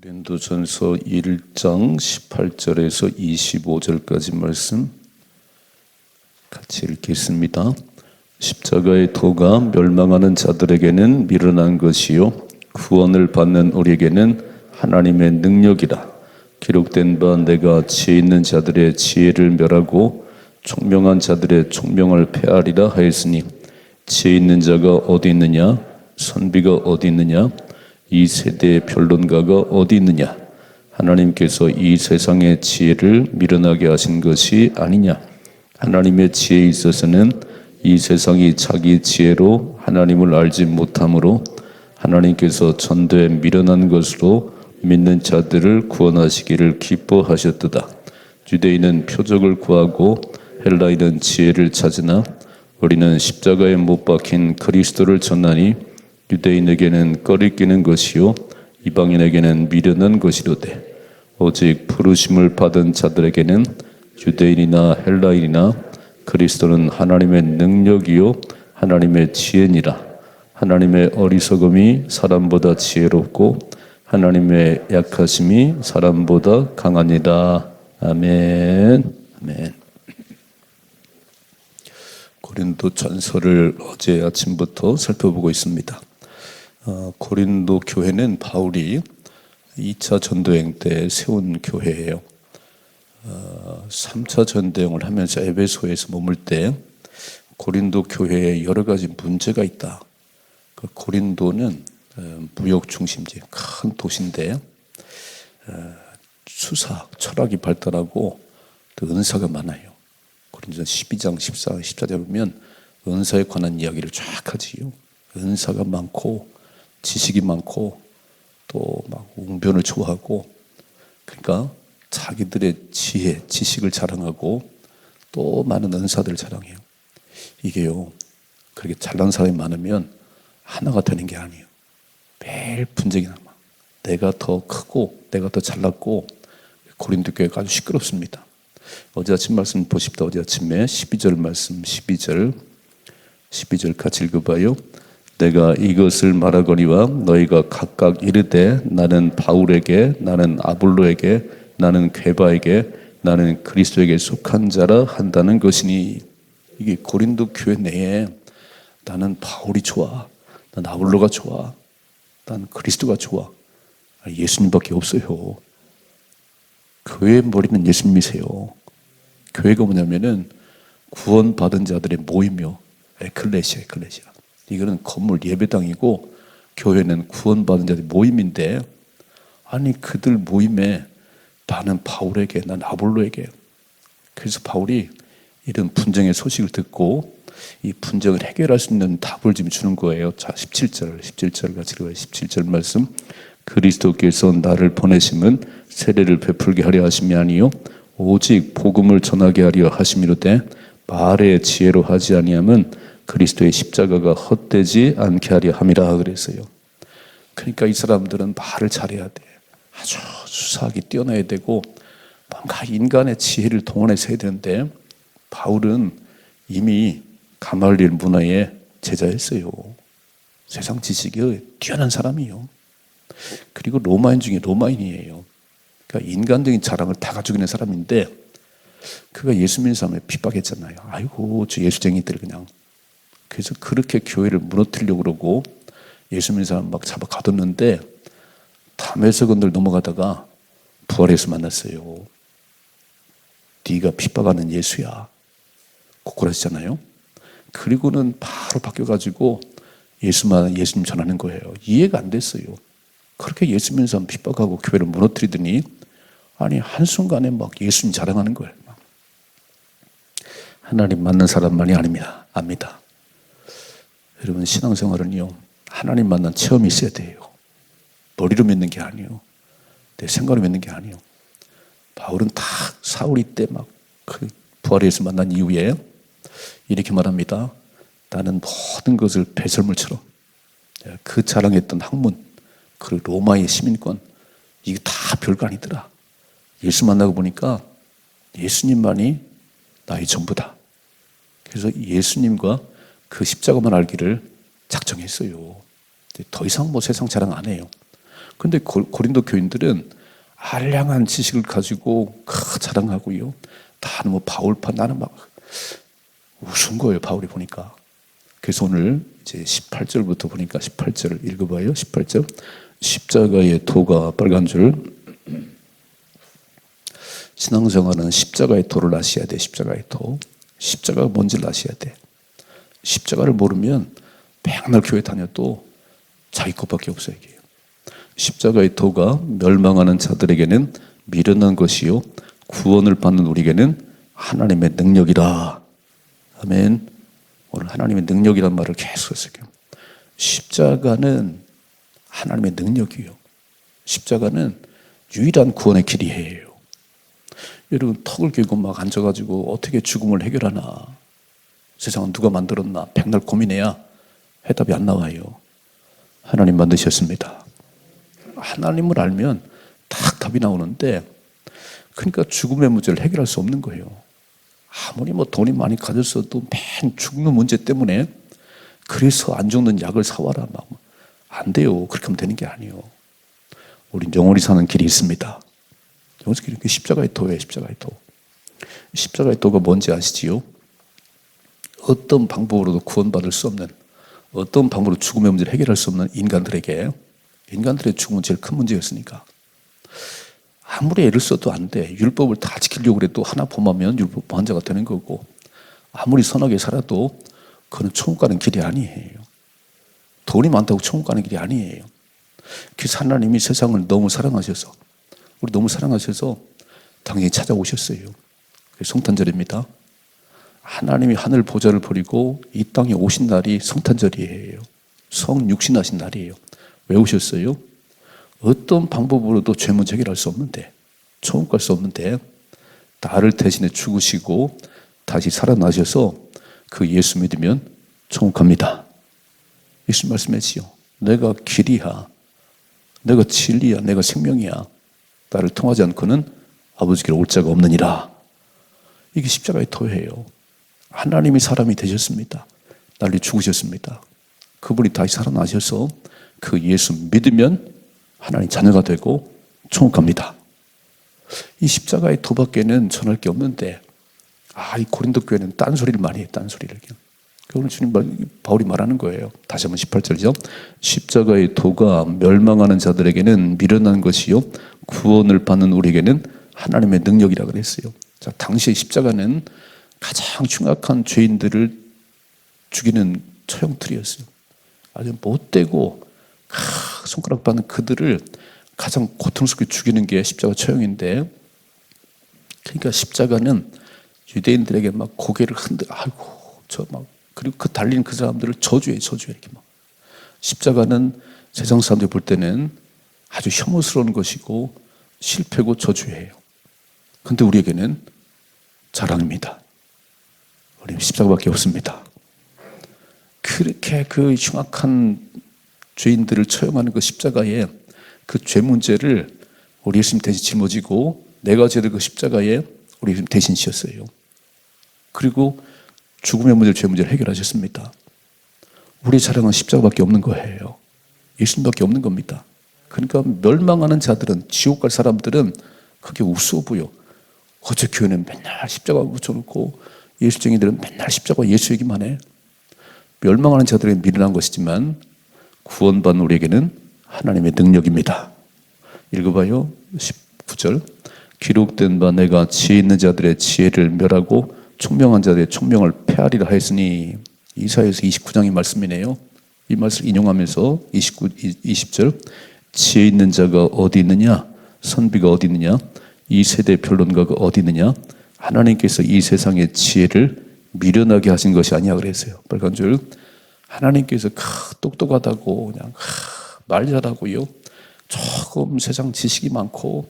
고린도전서 1장 18절에서 25절까지 말씀 같이 읽겠습니다. 십자가의 도가 멸망하는 자들에게는 미련한 것이요 구원을 받는 우리에게는 하나님의 능력이라. 기록된 바 내가 지혜 있는 자들의 지혜를 멸하고 총명한 자들의 총명을 패하리라 하였으니 지혜 있는 자가 어디 있느냐? 선비가 어디 있느냐? 이 세대의 변론가가 어디 있느냐? 하나님께서 이 세상의 지혜를 미련하게 하신 것이 아니냐? 하나님의 지혜에 있어서는 이 세상이 자기 지혜로 하나님을 알지 못하므로 하나님께서 전도에 미련한 것으로 믿는 자들을 구원하시기를 기뻐하셨도다. 유대인은 표적을 구하고 헬라인은 지혜를 찾으나 우리는 십자가에 못 박힌 그리스도를 전하니 유대인에게는 꺼리끼는 것이요 이방인에게는 미련한 것이로되 오직 부르심을 받은 자들에게는 유대인이나 헬라인이나 그리스도는 하나님의 능력이요 하나님의 지혜니라. 하나님의 어리석음이 사람보다 지혜롭고 하나님의 약하심이 사람보다 강하니라. 아멘. 아멘. 고린도 전서를 어제 아침부터 살펴보고 있습니다. 고린도 교회는 바울이 2차 전도행 때 세운 교회예요. 3차 전도행을 하면서 에베소에서 머물 때 고린도 교회에 여러 가지 문제가 있다. 고린도는 무역 중심지 큰 도시인데 수사, 철학이 발달하고 또 은사가 많아요. 고린도전 12장, 14장, 14절 보면 은사에 관한 이야기를 쫙 하지요. 은사가 많고 지식이 많고 또 막 웅변을 좋아하고 그러니까 자기들의 지혜, 지식을 자랑하고 또 많은 은사들을 자랑해요. 이게요, 그렇게 잘난 사람이 많으면 하나가 되는 게 아니에요. 매일 분쟁이 남아. 내가 더 크고 내가 더 잘났고 고린도 교회가 아주 시끄럽습니다. 어제 아침 말씀 보십시다. 어제 아침에 12절 말씀 12절 같이 읽어봐요. 내가 이것을 말하거니와 너희가 각각 이르되 나는 바울에게 나는 아볼로에게 나는 게바에게 나는 그리스도에게 속한 자라 한다는 것이니. 이게 고린도 교회 내에 나는 바울이 좋아, 난 아볼로가 좋아, 난 그리스도가 좋아, 예수님밖에 없어요. 교회의 머리는 예수님이세요. 교회가 뭐냐면은 구원받은 자들의 모임이요, 에클레시아. 이거는 건물 예배당이고 교회는 구원받은 자들의 모임인데, 아니 그들 모임에 나는 바울에게 난 아볼로에게. 그래서 바울이 이런 분쟁의 소식을 듣고 이 분쟁을 해결할 수 있는 답을 지금 주는 거예요. 자, 17절 같이 읽어요. 17절 말씀. 그리스도께서 나를 보내심은 세례를 베풀게 하려 하심이 아니요 오직 복음을 전하게 하려 하심이로되 말의 지혜로 하지 아니함은 그리스도의 십자가가 헛되지 않게 하려 함이라 그랬어요. 그러니까 이 사람들은 말을 잘해야 돼. 아주 수사하기 뛰어나야 되고 뭔가 인간의 지혜를 동원해서 해야 되는데 바울은 이미 가말리엘 문화의 제자였어요. 세상 지식이 뛰어난 사람이에요. 그리고 로마인 중에 로마인이에요. 그러니까 인간적인 자랑을 다 가지고 있는 사람인데 그가 예수 믿는 사람을 핍박했잖아요. 아이고 저 예수쟁이들 그냥. 그래서 그렇게 교회를 무너뜨리려고 그러고 예수 믿는 사람 막 잡아 가뒀는데 다메섹을 넘어가다가 부활해서 만났어요. 네가 핍박하는 예수야. 고꾸라지잖아요. 그리고는 바로 바뀌어가지고 예수님 전하는 거예요. 이해가 안 됐어요. 그렇게 예수 믿는 사람 핍박하고 교회를 무너뜨리더니 아니 한순간에 막 예수님 자랑하는 거예요. 하나님 만난 사람만이 압니다. 여러분 신앙생활은요, 하나님 만난 체험이 있어야 돼요. 머리로 믿는 게 아니에요. 내 생각으로 믿는 게 아니에요. 바울은 다 사울이 때 막 그 부활에서 만난 이후에 이렇게 말합니다. 나는 모든 것을 배설물처럼 그 자랑했던 학문, 그 로마의 시민권 이게 다 별거 아니더라. 예수 만나고 보니까 예수님만이 나의 전부다. 그래서 예수님과 그 십자가만 알기를 작정했어요. 더 이상 뭐 세상 자랑 안 해요. 근데 고린도 교인들은 알량한 지식을 가지고 자랑하고요. 다 뭐 바울파 나는 막 웃은 거예요. 바울이 보니까. 그래서 오늘 이제 18절부터 보니까 18절 읽어봐요. 18절 십자가의 도가 빨간 줄. 신앙생활은 십자가의 도를 아셔야 돼. 십자가의 도. 십자가가 뭔지를 아셔야 돼. 십자가를 모르면 맨날 교회 다녀도 자기 것밖에 없어요. 십자가의 도가 멸망하는 자들에게는 미련한 것이요 구원을 받는 우리에게는 하나님의 능력이라. 아멘. 오늘 하나님의 능력이란 말을 계속 했어요. 십자가는 하나님의 능력이에요. 십자가는 유일한 구원의 길이에요. 여러분 턱을 깨고 막 앉아가지고 어떻게 죽음을 해결하나, 세상은 누가 만들었나 백날 고민해야 해답이 안 나와요. 하나님 만드셨습니다. 하나님을 알면 딱 답이 나오는데, 그러니까 죽음의 문제를 해결할 수 없는 거예요. 아무리 뭐 돈이 많이 가졌어도 맨 죽는 문제 때문에 그래서 안 죽는 약을 사와라 막 안 돼요. 그렇게 하면 되는 게 아니에요. 우린 영원히 사는 길이 있습니다. 영원히 길이 십자가의 도예요. 십자가의 도. 십자가의 도가 뭔지 아시지요? 어떤 방법으로도 구원받을 수 없는, 어떤 방법으로 죽음의 문제를 해결할 수 없는 인간들의 죽음은 제일 큰 문제였으니까 아무리 애를 써도 안 돼. 율법을 다 지키려고 해도 하나 범하면 율법 범죄자가 되는 거고, 아무리 선하게 살아도 그건 천국 가는 길이 아니에요. 돈이 많다고 천국 가는 길이 아니에요. 그래서 하나님이 세상을 너무 사랑하셔서, 우리 너무 사랑하셔서 당연히 찾아오셨어요. 성탄절입니다. 하나님이 하늘 보좌를 버리고 이 땅에 오신 날이 성탄절이에요. 성육신하신 날이에요. 왜 오셨어요? 어떤 방법으로도 죄 문제 해결할 수 없는데, 천국 갈 수 없는데 나를 대신해 죽으시고 다시 살아나셔서 그 예수 믿으면 천국 갑니다. 예수 말씀하시죠. 내가 길이야, 내가 진리야, 내가 생명이야. 나를 통하지 않고는 아버지께로 올 자가 없느니라. 이게 십자가의 도예요. 하나님이 사람이 되셨습니다. 나를 죽으셨습니다. 그분이 다시 살아나셔서 그 예수 믿으면 하나님 자녀가 되고 천국 갑니다. 이 십자가의 도밖에는 전할 게 없는데, 이 고린도 교회는 딴소리를 많이 해요. 딴소리를. 오늘 주님 바울이 말하는 거예요. 다시 한번 18절이죠. 십자가의 도가 멸망하는 자들에게는 미련한 것이요 구원을 받는 우리에게는 하나님의 능력이라 그랬어요. 자, 당시의 십자가는 가장 흉악한 죄인들을 죽이는 처형틀이었어요. 아주 못되고 손가락 받는 그들을 가장 고통스럽게 죽이는 게 십자가 처형인데, 그러니까 십자가는 유대인들에게 막 고개를 아이고 저 막, 그리고 그 달리는 그 사람들을 저주해 이렇게 막. 십자가는 세상 사람들이 볼 때는 아주 혐오스러운 것이고 실패고 저주예요. 근데 우리에게는 자랑입니다. 우리는 십자가밖에 없습니다. 그렇게 그 흉악한 죄인들을 처형하는 그 십자가에 그 죄 문제를 우리 예수님 대신 짊어지고 내가 죄를 그 십자가에 우리 예수님 대신 지었어요. 그리고 죽음의 문제를, 죄 문제를 해결하셨습니다. 우리의 자랑은 십자가밖에 없는 거예요. 예수님밖에 없는 겁니다. 그러니까 멸망하는 자들은, 지옥 갈 사람들은 그게 우스워 보여. 어제 교회는 맨날 십자가 붙여놓고 예수쟁이들은 맨날 십자가 예수 얘기만 해. 멸망하는 자들에게 미련한 것이지만 구원받는 우리에게는 하나님의 능력입니다. 읽어봐요. 19절. 기록된 바 내가 지혜 있는 자들의 지혜를 멸하고 총명한 자들의 총명을 폐하리라 하였으니, 이사야서 29장의 말씀이네요. 이 말씀을 인용하면서 20절. 지혜 있는 자가 어디 있느냐? 선비가 어디 있느냐? 이 세대 변론가가 어디 있느냐? 하나님께서 이 세상의 지혜를 미련하게 하신 것이 아니야 그랬어요. 빨간 줄. 하나님께서 똑똑하다고 그냥 말 잘하고요, 조금 세상 지식이 많고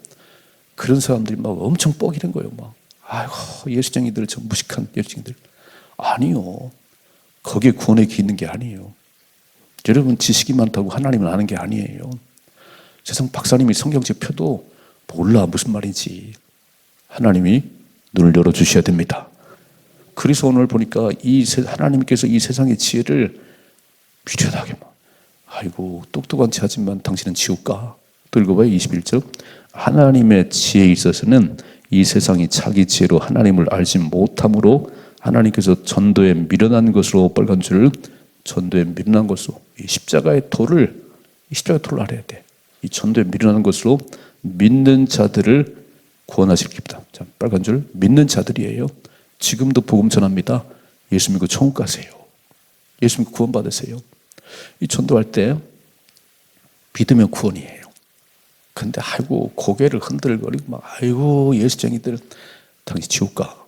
그런 사람들이 막 엄청 뻐기는 거예요. 막 아이고 예수쟁이들, 저 무식한 예수쟁이들. 아니요. 거기에 구원의 길이 있는 게 아니에요. 여러분 지식이 많다고 하나님을 아는 게 아니에요. 세상 박사님이 성경책 펴도 몰라 무슨 말인지. 하나님이 눈을 열어주셔야 됩니다. 그래서 오늘 보니까 하나님께서 이 세상의 지혜를 미련하게 막, 아이고 똑똑한 체 하지만 당신은 지옥 가. 또 읽어봐요. 21절. 하나님의 지혜에 있어서는 이 세상이 자기 지혜로 하나님을 알지 못함으로 하나님께서 전도에 미련한 것으로 빨간 줄을 전도에 미련한 것으로 이 십자가의 도를 알아야 돼. 이 전도에 미련한 것으로 믿는 자들을 구원하실 겁니다. 자, 빨간 줄 믿는 자들이에요. 지금도 복음 전합니다. 예수 믿고 천국 가세요. 예수 믿고 구원 받으세요. 이 전도할 때 믿으면 구원이에요. 근데 아이고 고개를 흔들거리고 막 아이고 예수쟁이들 당신 지옥 가.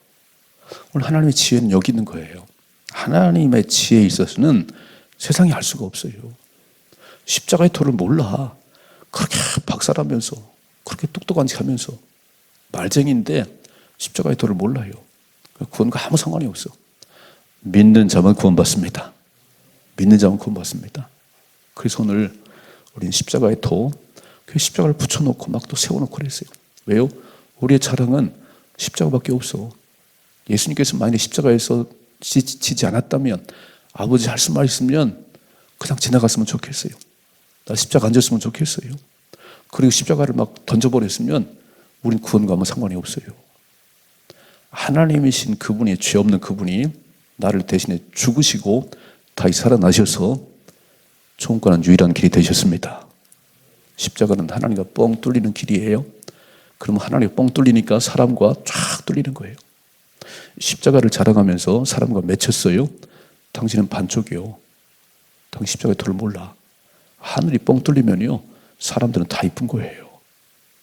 오늘 하나님의 지혜는 여기 있는 거예요. 하나님의 지혜에 있어서는 세상이 알 수가 없어요. 십자가의 도를 몰라. 그렇게 박살하면서 그렇게 똑똑한 척 하면서 말쟁이인데 십자가의 도를 몰라요. 구원과 아무 상관이 없어. 믿는 자만 구원받습니다. 믿는 자만 구원받습니다. 그래서 오늘 우리는 십자가의 도, 그 십자가를 붙여놓고 막 또 세워놓고 그랬어요. 왜요? 우리의 자랑은 십자가밖에 없어. 예수님께서 만약에 십자가에서 지지 않았다면 아버지 할 수만 있으면 그냥 지나갔으면 좋겠어요. 나 십자가 안 졌으면 좋겠어요. 그리고 십자가를 막 던져버렸으면 우린 구원과 아무 상관이 없어요. 하나님이신 그분이, 죄 없는 그분이 나를 대신에 죽으시고 다시 살아나셔서 천국 가는 유일한 길이 되셨습니다. 십자가는 하나님과 뻥 뚫리는 길이에요. 그러면 하나님과 뻥 뚫리니까 사람과 쫙 뚫리는 거예요. 십자가를 자랑하면서 사람과 맺혔어요. 당신은 반쪽이요. 당신 십자가의 도를 몰라. 하늘이 뻥 뚫리면요, 사람들은 다 이쁜 거예요.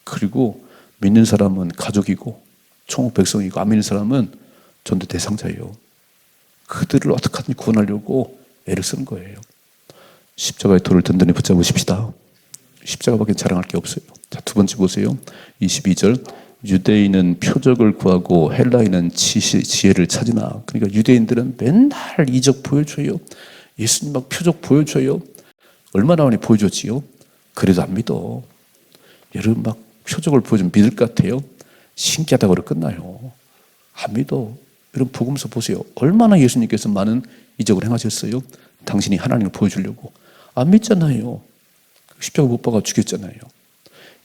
그리고 믿는 사람은 가족이고 천국 백성이고 안 믿는 사람은 전도 대상자예요. 그들을 어떻게 하든지 구원하려고 애를 쓰는 거예요. 십자가의 도를 든든히 붙잡으십시다. 십자가밖에 자랑할 게 없어요. 자, 두 번째 보세요. 22절. 유대인은 표적을 구하고 헬라인은 지혜를 찾으나. 그러니까 유대인들은 맨날 이적 보여줘요. 예수님 막 표적 보여줘요. 얼마나 많이 보여줬지요? 그래도 안 믿어. 여러분 막 표적을 보여주면 믿을 것 같아요? 신기하다고 그러 끝나요. 안 믿어. 여러분 복음서 보세요. 얼마나 예수님께서 많은 이적을 행하셨어요? 당신이 하나님을 보여주려고. 안 믿잖아요. 십자가 못 박아 죽였잖아요.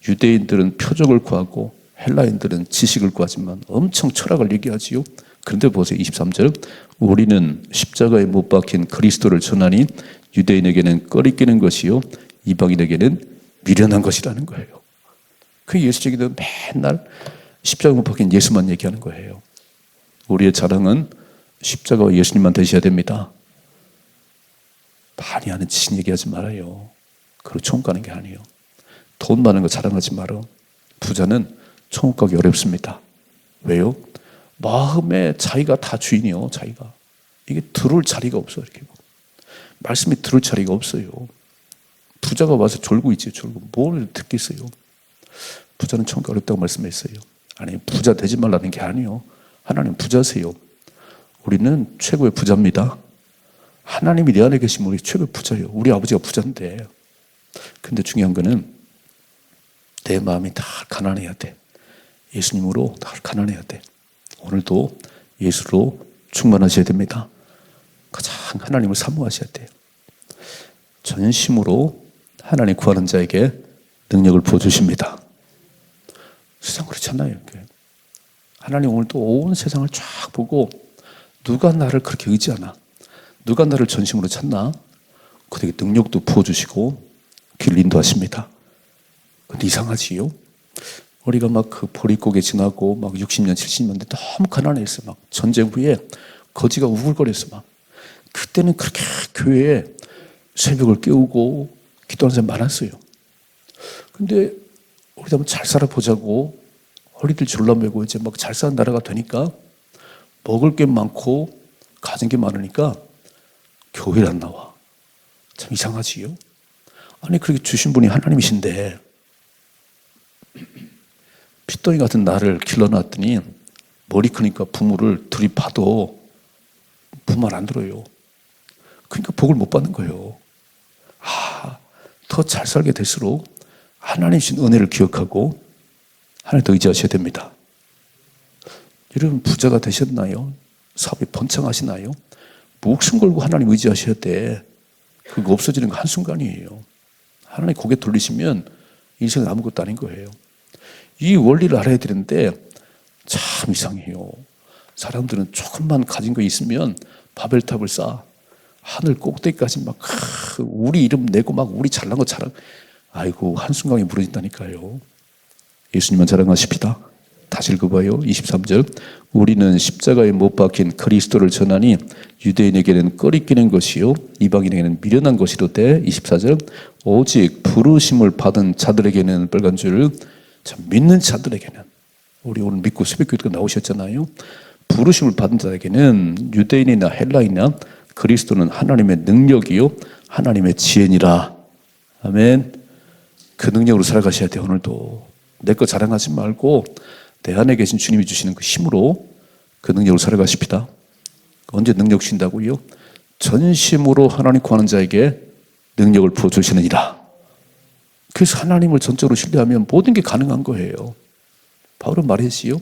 유대인들은 표적을 구하고 헬라인들은 지식을 구하지만 엄청 철학을 얘기하지요. 그런데 보세요. 23절. 우리는 십자가에 못 박힌 그리스도를 전하니 유대인에게는 꺼리끼는 것이요 이방인에게는 미련한 것이라는 거예요. 그 예수쟁이들은 맨날 십자가에 못 박힌 예수만 얘기하는 거예요. 우리의 자랑은 십자가와 예수님만 되셔야 됩니다. 많이 아는 지식 얘기하지 말아요. 그리고 천국 가는 게 아니에요. 돈 많은 거 자랑하지 말아. 부자는 천국 가기 어렵습니다. 왜요? 마음에 자기가 다 주인이요. 자기가. 이게 들을 자리가 없어. 이렇게. 말씀이 들을 자리가 없어요. 부자가 와서 졸고 있지. 졸고. 뭘 듣겠어요. 부자는 천국 어렵다고 말씀했어요. 아니 부자 되지 말라는 게 아니에요. 하나님 부자세요. 우리는 최고의 부자입니다. 하나님이 내 안에 계시면 우리 최고의 부자예요. 우리 아버지가 부자인데. 근데 중요한 거는 내 마음이 다 가난해야 돼. 예수님으로 다 가난해야 돼. 오늘도 예수로 충만하셔야 됩니다. 가장 하나님을 사모하셔야 돼요. 전심으로 하나님 구하는 자에게 능력을 부어주십니다. 세상 그렇지 않나요? 하나님 오늘도 온 세상을 쫙 보고 누가 나를 그렇게 의지하나? 누가 나를 전심으로 찾나? 그에게 능력도 부어주시고 길을 인도하십니다. 근데 이상하지요? 우리가 막 그 보릿고개 지나고 막 60년, 70년 대 너무 가난했어. 막 전쟁 후에 거지가 우글거렸어. 막 그때는 그렇게 교회에 새벽을 깨우고 기도하는 사람 많았어요. 근데 우리도 한번 잘 살아보자고 허리들 졸라매고 이제 막 잘 사는 나라가 되니까 먹을 게 많고 가진 게 많으니까 교회를 안 나와. 참 이상하지요? 아니 그렇게 주신 분이 하나님이신데 핏덩이 같은 나를 길러놨더니 머리 크니까 부모를 들이봐도 부말 안 들어요. 그러니까 복을 못 받는 거예요. 더 잘 살게 될수록 하나님 주신 은혜를 기억하고 하나님 더 의지하셔야 됩니다. 여러분 부자가 되셨나요? 사업이 번창하시나요? 목숨 걸고 하나님 의지하셔야 돼. 그거 없어지는 거 한순간이에요. 하나님 고개 돌리시면 인생은 아무것도 아닌 거예요. 이 원리를 알아야 되는데 참 이상해요. 사람들은 조금만 가진 거 있으면 바벨탑을 쌓아. 하늘 꼭대기까지 막 우리 이름 내고 막 우리 잘난 거 자랑. 아이고 한순간에 무너진다니까요. 예수님만 자랑하십시다. 다시 읽어봐요. 23절. 우리는 십자가에 못 박힌 그리스도를 전하니 유대인에게는 꺼리끼는 것이요 이방인에게는 미련한 것이로되 24절. 오직 부르심을 받은 자들에게는 빨간 줄. 참 믿는 자들에게는, 우리 오늘 믿고 새벽기도 나오셨잖아요. 부르심을 받은 자에게는 유대인이나 헬라인이나 그리스도는 하나님의 능력이요 하나님의 지혜니라. 아멘. 그 능력으로 살아가셔야 돼요. 오늘도 내 거 자랑하지 말고 내 안에 계신 주님이 주시는 그 힘으로 그 능력으로 살아가십시다. 언제 능력 주신다고요? 전심으로 하나님 구하는 자에게 능력을 부어주시느니라. 그래서 하나님을 전적으로 신뢰하면 모든 게 가능한 거예요. 바울은 말했지요.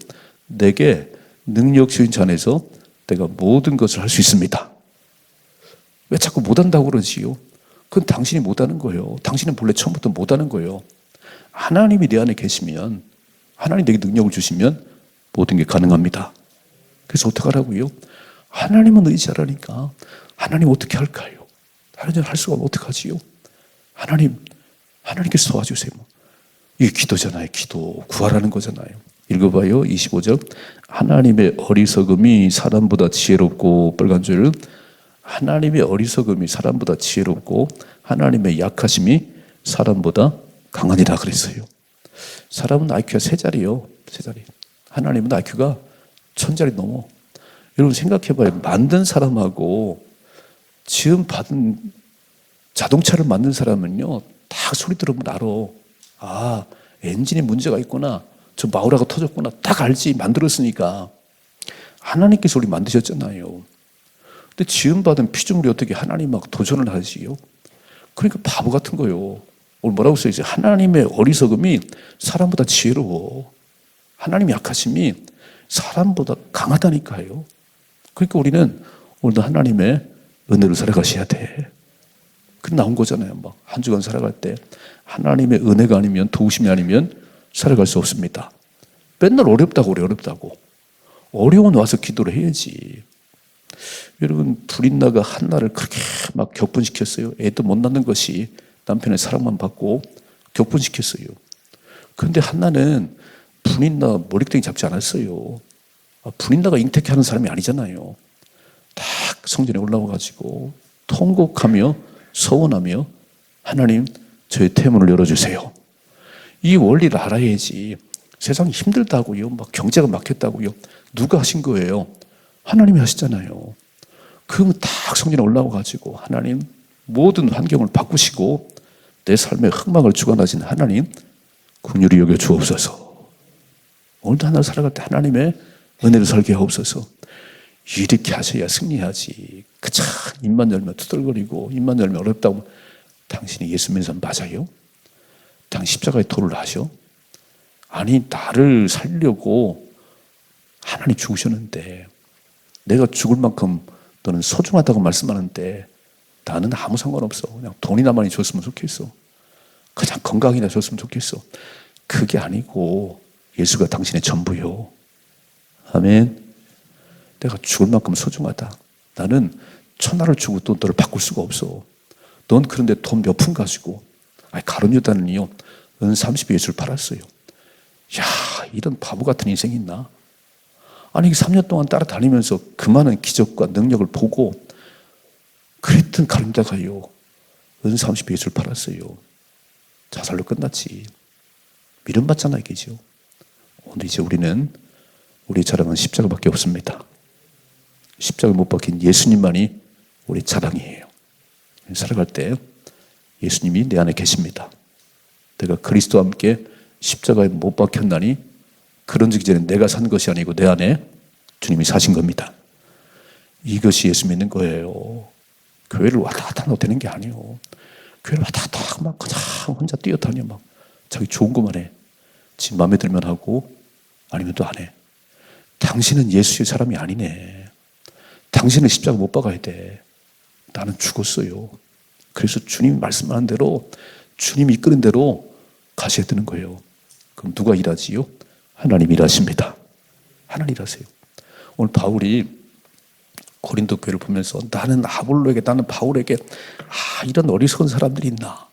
내게 능력 주신 자 안에서 내가 모든 것을 할 수 있습니다. 왜 자꾸 못한다고 그러지요? 그건 당신이 못하는 거예요. 당신은 본래 처음부터 못하는 거예요. 하나님이 내 안에 계시면, 하나님 내게 능력을 주시면 모든 게 가능합니다. 그래서 어떻게 하라고요? 하나님은 의지하라니까. 하나님 어떻게 할까요? 하나님 할 수가 없으면 어떡하지요? 하나님께서 도와주세요. 이게 기도잖아요. 기도. 구하라는 거잖아요. 읽어봐요. 25절. 하나님의 어리석음이 사람보다 지혜롭고, 빨간 줄. 하나님의 어리석음이 사람보다 지혜롭고 하나님의 약하심이 사람보다 강하니라 그랬어요. 사람은 IQ가 3자리요. 3자리. 하나님은 IQ가 1000자리 넘어. 여러분 생각해봐요. 만든 사람하고 지금 받은 자동차를 만든 사람은요, 딱 소리 들으면 알아. 아, 엔진에 문제가 있구나. 저 마우라가 터졌구나. 딱 알지. 만들었으니까. 하나님께서 우리 만드셨잖아요. 근데 지음받은 피조물이 어떻게 하나님하고 도전을 하지요? 그러니까 바보 같은 거예요. 오늘 뭐라고 써있어요? 하나님의 어리석음이 사람보다 지혜로워. 하나님의 약하심이 사람보다 강하다니까요. 그러니까 우리는 오늘도 하나님의 은혜로 살아가셔야 돼. 그래 나온 거잖아요. 막 한 주간 살아갈 때 하나님의 은혜가 아니면, 도우심이 아니면 살아갈 수 없습니다. 맨날 어렵다고 그래. 어렵다고. 어려운 와서 기도를 해야지. 여러분 불인나가 한나를 그렇게 막 격분시켰어요. 애도 못 낳는 것이 남편의 사랑만 받고 격분시켰어요. 그런데 한나는 불인나 머리끄댕이 잡지 않았어요. 불인나가 잉태케 하는 사람이 아니잖아요. 딱 성전에 올라와가지고 통곡하며 서원하며 하나님 저의 태문을 열어주세요. 이 원리를 알아야지. 세상이 힘들다고요. 막 경제가 막혔다고요. 누가 하신 거예요? 하나님이 하시잖아요. 그러면 딱 성전에 올라와가지고 하나님 모든 환경을 바꾸시고 내 삶에 흑막을 주관하신 하나님 긍휼히 여겨 주옵소서. 오늘도 하나 살아갈 때 하나님의 은혜를 살게 하옵소서. 이렇게 하셔야 승리하지. 그참 입만 열면 투덜거리고 입만 열면 어렵다고. 당신이 예수 믿는 사람 맞아요? 당신 십자가에 도를 하셔? 아니 나를 살려고 하나님 죽으셨는데 내가 죽을 만큼 너는 소중하다고 말씀하는데 나는 아무 상관없어. 그냥 돈이나 많이 줬으면 좋겠어. 그냥 건강이나 줬으면 좋겠어. 그게 아니고 예수가 당신의 전부요. 아멘. 내가 죽을 만큼 소중하다. 나는 천하를 주고 또 너를 바꿀 수가 없어. 넌 그런데 돈 몇 푼 가지고, 가룟유다는요 은 30에 예수를 팔았어요. 야, 이런 바보 같은 인생이 있나? 아니 3년 동안 따라다니면서 그 많은 기적과 능력을 보고 그랬던 가룟유다가요 은 30에 예수를 팔았어요. 자살로 끝났지. 미련받잖아 이게죠. 오늘 이제 우리는 우리 자랑은 십자가밖에 없습니다. 십자가에 못 박힌 예수님만이 우리 자랑이에요. 살아갈 때 예수님이 내 안에 계십니다. 내가 그리스도와 함께 십자가에 못 박혔나니 그런즉 이제는 내가 산 것이 아니고 내 안에 주님이 사신 겁니다. 이것이 예수 믿는 거예요. 교회를 왔다 갔다 하고 되는 게 아니에요. 교회를 왔다 갔다 하고 막 그냥 혼자 뛰어다녀 막 자기 좋은 것만 해. 지 마음에 들면 하고 아니면 또 안 해. 당신은 예수의 사람이 아니네. 당신은 십자가 못 박아야 돼. 나는 죽었어요. 그래서 주님이 말씀하는 대로, 주님이 이끄는 대로 가셔야 되는 거예요. 그럼 누가 일하지요? 하나님 일하십니다. 하나님 일하세요. 오늘 바울이 고린도 교회를 보면서 나는 아볼로에게, 나는 바울에게 이런 어리석은 사람들이 있나.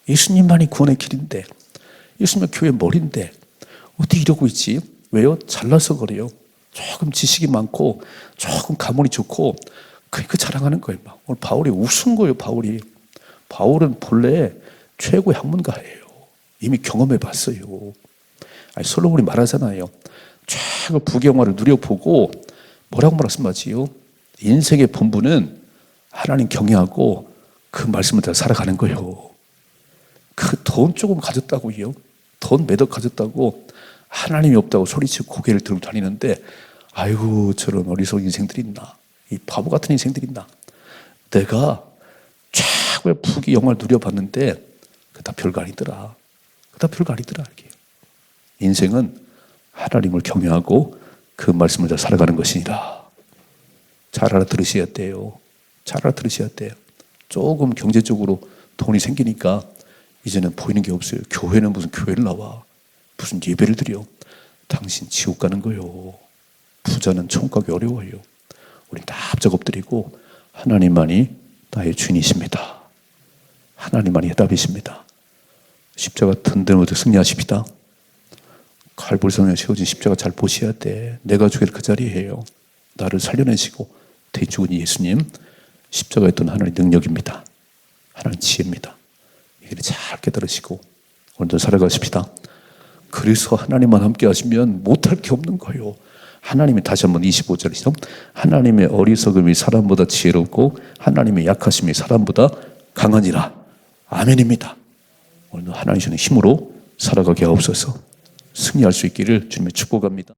예수님만이 구원의 길인데, 예수님은 교회의 머리인데 어떻게 이러고 있지? 왜요? 잘나서 그래요. 조금 지식이 많고 조금 가문이 좋고 그러니까 자랑하는 거예요. 오늘 바울이 웃은 거예요. 바울은 본래 최고의 학문가예요. 이미 경험해 봤어요. 솔로몬이 말하잖아요. 최고 부경화를 누려보고 뭐라고 말씀하지요? 인생의 본분은 하나님 경외하고 그 말씀을 따라 살아가는 거예요. 그 돈 조금 가졌다고요. 돈 몇 억 가졌다고 하나님이 없다고 소리치고 고개를 들고 다니는데 아이고 저런 어리석은 인생들이 있나. 이 바보 같은 인생들이 있나. 내가 최고의 부귀 영화를 누려봤는데 그거 다 별거 아니더라. 이렇게. 인생은 하나님을 경외하고 그 말씀을 다 살아가는 것이니라. 잘 알아들으셔야 돼요. 조금 경제적으로 돈이 생기니까 이제는 보이는 게 없어요. 교회는 무슨 교회를 나와. 무슨 예배를 드려. 당신 지옥 가는 거요. 부자는 천국 가기 어려워요. 우린 다 합작 엎드리고 하나님만이 나의 주인이십니다. 하나님만이 해답이십니다. 십자가 든든하게 승리하십니다. 갈보리산에 세워진 십자가 잘 보셔야 돼. 내가 죽일 그 자리예요. 나를 살려내시고 대죽은 예수님, 십자가에 있던 하나님의 능력입니다. 하나님 지혜입니다. 이를 잘 깨달으시고 오늘도 살아가십시다. 그래서 하나님만 함께 하시면 못할 게 없는 거예요. 하나님이 다시 한번 25절이죠. 하나님의 어리석음이 사람보다 지혜롭고 하나님의 약하심이 사람보다 강하니라. 아멘입니다. 오늘도 하나님 주는 힘으로 살아가게 하옵소서. 승리할 수 있기를 주님의 축복합니다.